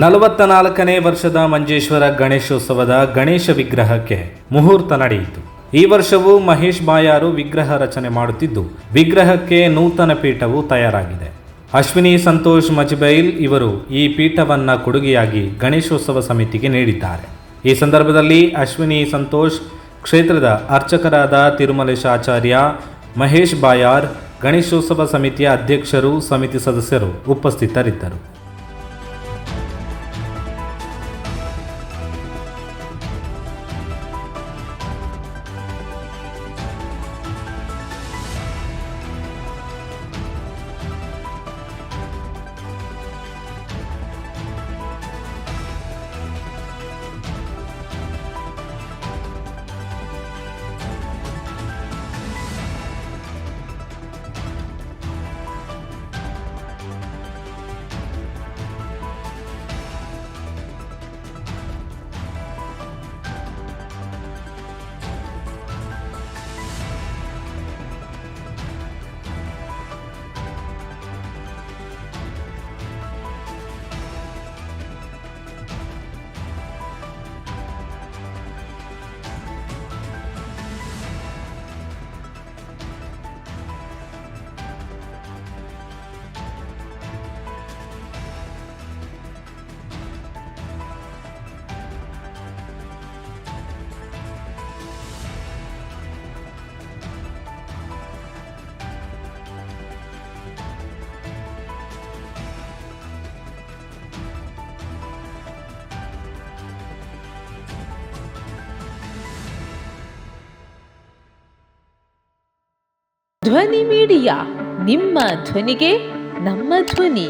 44ನೇ ವರ್ಷದ ಮಂಜೇಶ್ವರ ಗಣೇಶೋತ್ಸವದ ಗಣೇಶ ವಿಗ್ರಹಕ್ಕೆ ಮುಹೂರ್ತ ನಡೆಯಿತು. ಈ ವರ್ಷವೂ ಮಹೇಶ್ ಬಾಯಾರು ವಿಗ್ರಹ ರಚನೆ ಮಾಡುತ್ತಿದ್ದು, ವಿಗ್ರಹಕ್ಕೆ ನೂತನ ಪೀಠವು ತಯಾರಾಗಿದೆ. ಅಶ್ವಿನಿ ಸಂತೋಷ್ ಮಜ್ಬೈಲ್ ಇವರು ಈ ಪೀಠವನ್ನು ಕೊಡುಗೆಯಾಗಿ ಗಣೇಶೋತ್ಸವ ಸಮಿತಿಗೆ ನೀಡಿದ್ದಾರೆ. ಈ ಸಂದರ್ಭದಲ್ಲಿ ಅಶ್ವಿನಿ ಸಂತೋಷ್ ಕ್ಷೇತ್ರದ ಅರ್ಚಕರಾದ ತಿರುಮಲೇಶ ಆಚಾರ್ಯ, ಮಹೇಶ್ ಬಾಯಾರ್, ಗಣೇಶೋತ್ಸವ ಸಮಿತಿಯ ಅಧ್ಯಕ್ಷರು, ಸಮಿತಿ ಸದಸ್ಯರು ಉಪಸ್ಥಿತರಿದ್ದರು. ಧ್ವನಿ ಮೀಡಿಯಾ, ನಿಮ್ಮ ಧ್ವನಿಗೆ ನಮ್ಮ ಧ್ವನಿ.